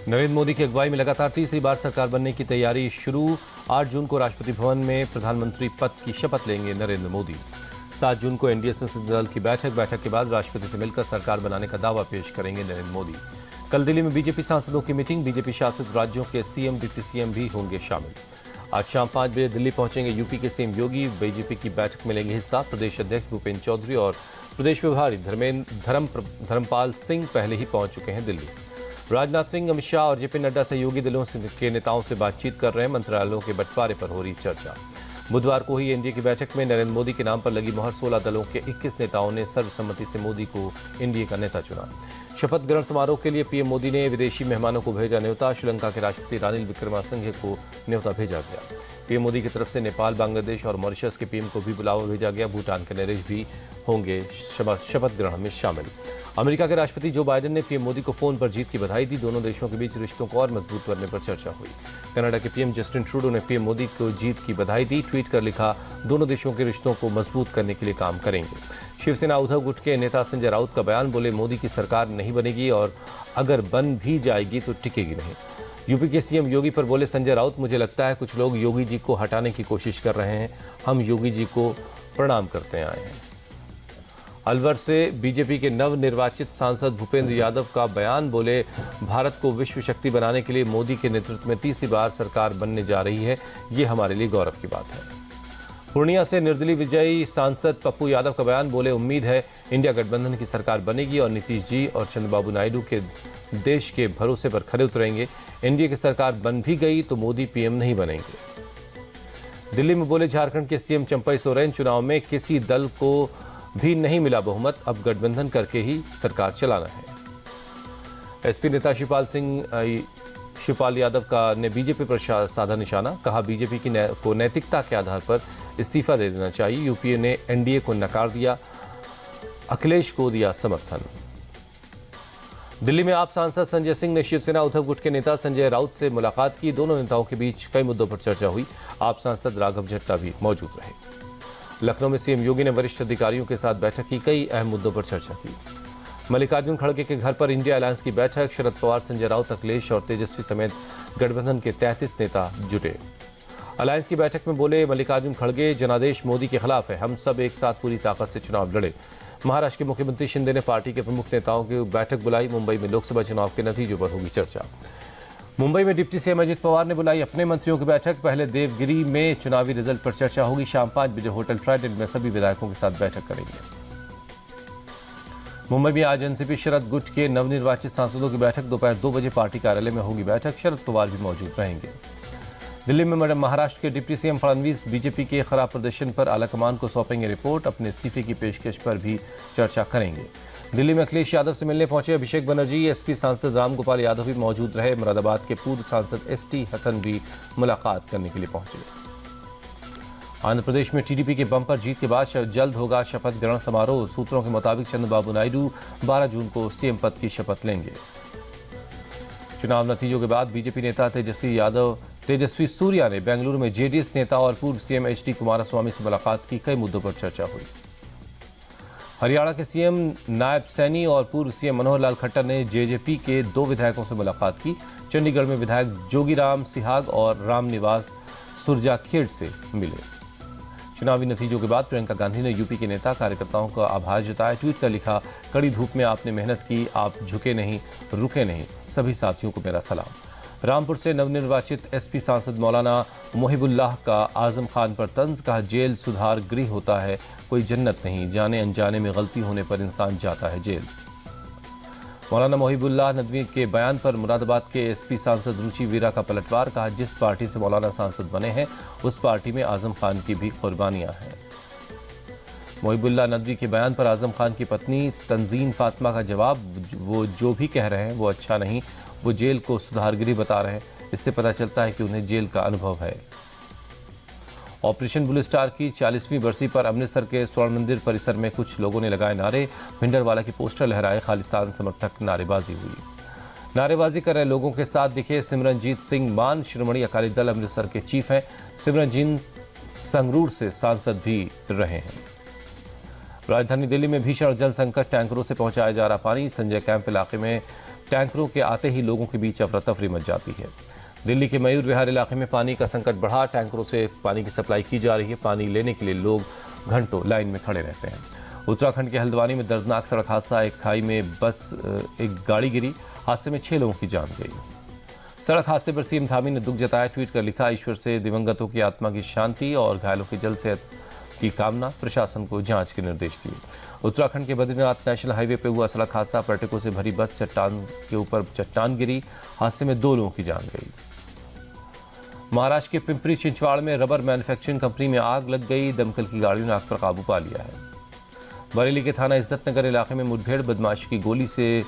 नरेंद्र मोदी की अगुवाई में लगातार तीसरी बार सरकार बनने की तैयारी शुरू। 8 जून को राष्ट्रपति भवन में प्रधानमंत्री पद की शपथ लेंगे नरेंद्र मोदी। 7 जून को एनडीए संसदीय दल की बैठक के बाद राष्ट्रपति से मिलकर सरकार बनाने का दावा पेश करेंगे नरेंद्र मोदी। कल दिल्ली में बीजेपी सांसदों की मीटिंग, बीजेपी शासित राज्यों के सीएम, डिप्टी सीएम भी होंगे शामिल। आज शाम 5 बजे दिल्ली पहुंचेंगे यूपी के सीएम योगी। बीजेपी की बैठक में लेंगे हिस्सा प्रदेश अध्यक्ष भूपेंद्र चौधरी और प्रदेश प्रभारी धर्मपाल सिंह पहले ही पहुंच चुके हैं दिल्ली। राजनाथ सिंह, अमित शाह और जेपी नड्डा सहयोगी दलों के नेताओं से बातचीत कर रहे हैं। मंत्रालयों के बंटवारे पर हो रही चर्चा। बुधवार को ही एनडीए की बैठक में नरेंद्र मोदी के नाम पर लगी मोहर। 16 दलों के 21 नेताओं ने सर्वसम्मति से मोदी को एनडीए का नेता चुना। शपथ ग्रहण समारोह के लिए पीएम मोदी ने विदेशी मेहमानों को भेजा न्योता। श्रीलंका के राष्ट्रपति रानिल विक्रमासिंघे को न्योता भेजा गया। पीएम मोदी की तरफ से नेपाल, बांग्लादेश और मॉरिशस के पीएम को भी बुलावा भेजा गया। भूटान के नरेश भी होंगे शपथ ग्रहण में शामिल। अमेरिका के राष्ट्रपति जो बाइडेन ने पीएम मोदी को फोन पर जीत की बधाई दी। दोनों देशों के बीच रिश्तों को और मजबूत करने पर चर्चा हुई। कनाडा के पीएम जस्टिन ट्रूडो ने पीएम मोदी को जीत की बधाई दी। ट्वीट कर लिखा, दोनों देशों के रिश्तों को मजबूत करने के लिए काम करेंगे। शिवसेना उद्धव गुट के नेता संजय राउत का बयान, बोले मोदी की सरकार नहीं बनेगी और अगर बन भी जाएगी तो टिकेगी नहीं। यूपी के सीएम योगी पर बोले संजय राउत, मुझे लगता है कुछ लोग योगी जी को हटाने की कोशिश कर रहे हैं। हम योगी जी को प्रणाम करते आए हैं। अलवर से बीजेपी के नवनिर्वाचित सांसद भूपेंद्र यादव का बयान, बोले भारत को विश्व शक्ति बनाने के लिए मोदी के नेतृत्व में तीसरी बार सरकार बनने जा रही है। ये हमारे लिए गौरव की बात है। पूर्णिया से निर्दलीय विजयी सांसद पप्पू यादव का बयान, बोले उम्मीद है इंडिया गठबंधन की सरकार बनेगी और नीतीश जी और चंद्रबाबू नायडू के देश के भरोसे पर खरे उतरेंगे। एनडीए की सरकार बन भी गई तो मोदी पीएम नहीं बनेंगे। दिल्ली में बोले झारखंड के सीएम चंपई सोरेन, चुनाव में किसी दल को भी नहीं मिला बहुमत, अब गठबंधन करके ही सरकार चलाना है। एसपी नेता शिवपाल यादव ने बीजेपी पर साधा निशाना, कहा बीजेपी को नैतिकता के आधार पर इस्तीफा दे देना चाहिए। यूपीए ने एनडीए को नकार दिया, अखिलेश को दिया समर्थन। दिल्ली में आप सांसद संजय सिंह ने शिवसेना उद्धव गुट के नेता संजय राउत से मुलाकात की। दोनों नेताओं के बीच कई मुद्दों पर चर्चा हुई। आप सांसद राघव झट्टा भी मौजूद रहे। लखनऊ में सीएम योगी ने वरिष्ठ अधिकारियों के साथ बैठक की, कई अहम मुद्दों पर चर्चा की। मल्लिकार्जुन खड़गे के घर पर इंडिया अलायंस की बैठक, शरद पवार, संजय राउत, अखिलेश और तेजस्वी समेत गठबंधन के 33 नेता जुटे। अलायंस की बैठक में बोले मल्लिकार्जुन खड़गे, जनादेश मोदी के खिलाफ है, हम सब एक साथ पूरी ताकत से चुनाव लड़े। महाराष्ट्र के मुख्यमंत्री शिंदे ने पार्टी के प्रमुख नेताओं की बैठक बुलाई। मुंबई में लोकसभा चुनाव के नतीजों पर होगी चर्चा। मुंबई में डिप्टी सीएम अजित पवार ने बुलाई अपने मंत्रियों की बैठक। पहले देवगिरी में चुनावी रिजल्ट पर चर्चा होगी। शाम 5 बजे होटल ट्राइडेंट में सभी विधायकों के साथ बैठक करेंगे। मुंबई में आज एनसीपी शरद गुट के नवनिर्वाचित सांसदों की बैठक। दोपहर 2 बजे पार्टी कार्यालय में होगी बैठक। शरद पवार भी मौजूद रहेंगे। दिल्ली में महाराष्ट्र के डिप्टी सीएम फडणवीस बीजेपी के खराब प्रदर्शन पर आलाकमान को सौंपेंगे रिपोर्ट। अपने इस्तीफे की पेशकश पर भी चर्चा करेंगे। दिल्ली में अखिलेश यादव से मिलने पहुंचे अभिषेक बनर्जी। एसपी सांसद रामगोपाल यादव भी मौजूद रहे। मुरादाबाद के पूर्व सांसद एसटी हसन भी मुलाकात करने के लिए पहुंचे। आंध्र प्रदेश में टीडीपी के बम्पर जीत के बाद जल्द होगा शपथ ग्रहण समारोह। सूत्रों के मुताबिक चंद्रबाबू नायडू 12 जून को सीएम पद की शपथ लेंगे। चुनाव नतीजों के बाद बीजेपी नेता तेजस्वी सूर्या ने बेंगलुरु में जेडीएस नेता और पूर्व सीएम एचडी कुमारस्वामी से मुलाकात की। कई मुद्दों पर चर्चा हुई। हरियाणा के सीएम नायब सैनी और पूर्व सीएम मनोहर लाल खट्टर ने जेजेपी के 2 विधायकों से मुलाकात की। चंडीगढ़ में विधायक जोगीराम सिहाग और रामनिवास सुरजाखेड़ से मिले। चुनावी नतीजों के बाद प्रियंका गांधी ने यूपी के नेता कार्यकर्ताओं का आभार जताया। ट्वीट कर लिखा, कड़ी धूप में आपने मेहनत की, आप झुके नहीं, रुके नहीं, सभी साथियों को मेरा सलाम। रामपुर से नवनिर्वाचित एसपी सांसद मौलाना मोहिबुल्लाह का आजम खान पर तंज, कहा जेल सुधार गृह होता है, कोई जन्नत नहीं, जाने अनजाने में गलती होने पर इंसान जाता है जेल। मौलाना मोहिबुल्लाह नदवी के बयान पर मुरादाबाद के एसपी सांसद रुचि वीरा का पलटवार, कहा जिस पार्टी से मौलाना सांसद बने हैं उस पार्टी में आजम खान की भी कुर्बानियां हैं। मोहिबुल्लाह नदवी के बयान पर आजम खान की पत्नी तंजीन फातिमा का जवाब, वो जो भी कह रहे हैं वो अच्छा नहीं, वो जेल को सुधारगृह बता रहे हैं, इससे पता चलता है कि उन्हें जेल का अनुभव है। ऑपरेशन ब्लू स्टार की 40वीं बरसी पर अमृतसर के स्वर्ण मंदिर परिसर में कुछ लोगों ने लगाए नारे। भिंडरवाला की पोस्टर लहराए, खालिस्तान समर्थक नारेबाजी हुई। नारेबाजी कर रहे लोगों के साथ दिखे सिमरनजीत सिंह मान, शिरोमणि अकाली दल अमृतसर के चीफ हैं। सिमरनजीत संगरूर से सांसद भी रहे हैं। राजधानी दिल्ली में भीषण जल संकट, टैंकरों से पहुंचाया जा रहा पानी। संजय कैंप इलाके में टैंकरों के आते ही लोगों के बीच अफरा तफरी मच जाती है। दिल्ली के मयूर विहार इलाके में पानी का संकट बढ़ा, टैंकरों से पानी की सप्लाई की जा रही है। पानी लेने के लिए लोग घंटों लाइन में खड़े रहते हैं। उत्तराखंड के हल्द्वानी में दर्दनाक सड़क हादसा, एक खाई में एक गाड़ी गिरी, हादसे में 6 लोगों की जान गई। सड़क हादसे पर सीएम धामी ने दुख जताया, ट्वीट कर लिखा, ईश्वर से दिवंगतों की आत्मा की शांति और घायलों की जल्द सेहत की कामना। प्रशासन को जांच के निर्देश दिए। उत्तराखंड के बद्रीनाथ नेशनल हाईवे पर हुआ सड़क हादसा, पर्यटकों से भरी बस चट्टान के ऊपर चट्टान गिरी, हादसे में 2 लोगों की जान गई। महाराष्ट्र के पिंपरी चिंचवाड़ में रबर मैन्युफैक्चरिंग कंपनी में आग लग गई, दमकल की गाड़ियों ने आग पर काबू पा लिया है। बरेली के थाना इज्जतनगर इलाके में मुठभेड़, बदमाश की गोली से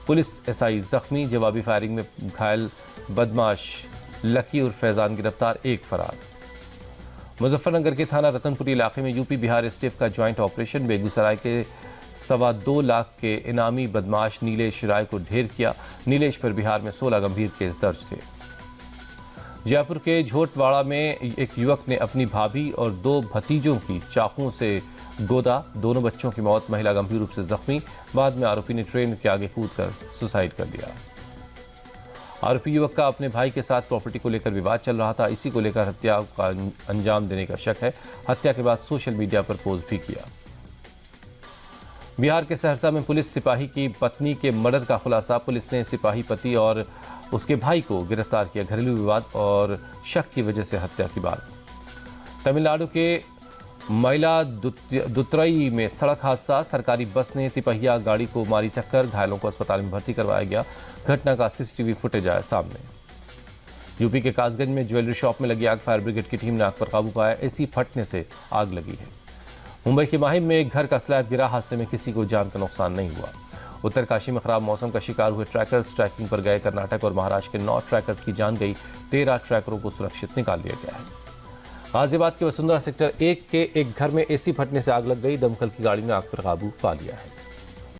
पुलिस एसआई जख्मी, जवाबी फायरिंग में घायल बदमाश लकी और फैजान गिरफ्तार, 1 फरार। मुजफ्फरनगर के थाना रतनपुरी इलाके में यूपी बिहार एसटीएफ का ज्वाइंट ऑपरेशन, बेगूसराय के 2.25 लाख के इनामी बदमाश नीलेश राय को ढेर किया। नीलेश पर बिहार में 16 गंभीर केस दर्ज थे। जयपुर के झोटवाड़ा में एक युवक ने अपनी भाभी और 2 भतीजों की चाकुओं से गोदा, दोनों बच्चों की मौत, महिला गंभीर रूप से जख्मी। बाद में आरोपी ने ट्रेन के आगे कूदकर सुसाइड कर लिया। आरोपी युवक का अपने भाई के साथ प्रॉपर्टी को लेकर विवाद चल रहा था, इसी को लेकर हत्या का अंजाम देने का शक है। हत्या के बाद सोशल मीडिया पर पोस्ट भी किया। बिहार के सहरसा में पुलिस सिपाही की पत्नी के मर्डर का खुलासा, पुलिस ने सिपाही पति और उसके भाई को गिरफ्तार किया। घरेलू विवाद और शक की वजह से हत्या की बात। तमिलनाडु के मयिलादुतुरई में सड़क हादसा, सरकारी बस ने तिपहिया गाड़ी को मारी टक्कर, घायलों को अस्पताल में भर्ती करवाया गया। घटना का सीसीटीवी फुटेज आया सामने। यूपी के कासगंज में ज्वेलरी शॉप में लगी आग, फायर ब्रिगेड की टीम ने आग पर काबू पाया। एसी फटने से आग लगी है। मुंबई के माहिम में एक घर का स्लैब गिरा, हादसे में किसी को जान का नुकसान नहीं हुआ। उत्तरकाशी में खराब मौसम का शिकार हुए ट्रैकर्स, ट्रैकिंग पर गए कर्नाटक और महाराष्ट्र के 9 ट्रैकर्स की जान गई। 13 ट्रैकरों को सुरक्षित निकाल लिया गया है। गाजियाबाद के वसुंधरा सेक्टर 1 के एक घर में एसी फटने से आग लग गई, दमकल की गाड़ी ने आग पर काबू पा लिया है।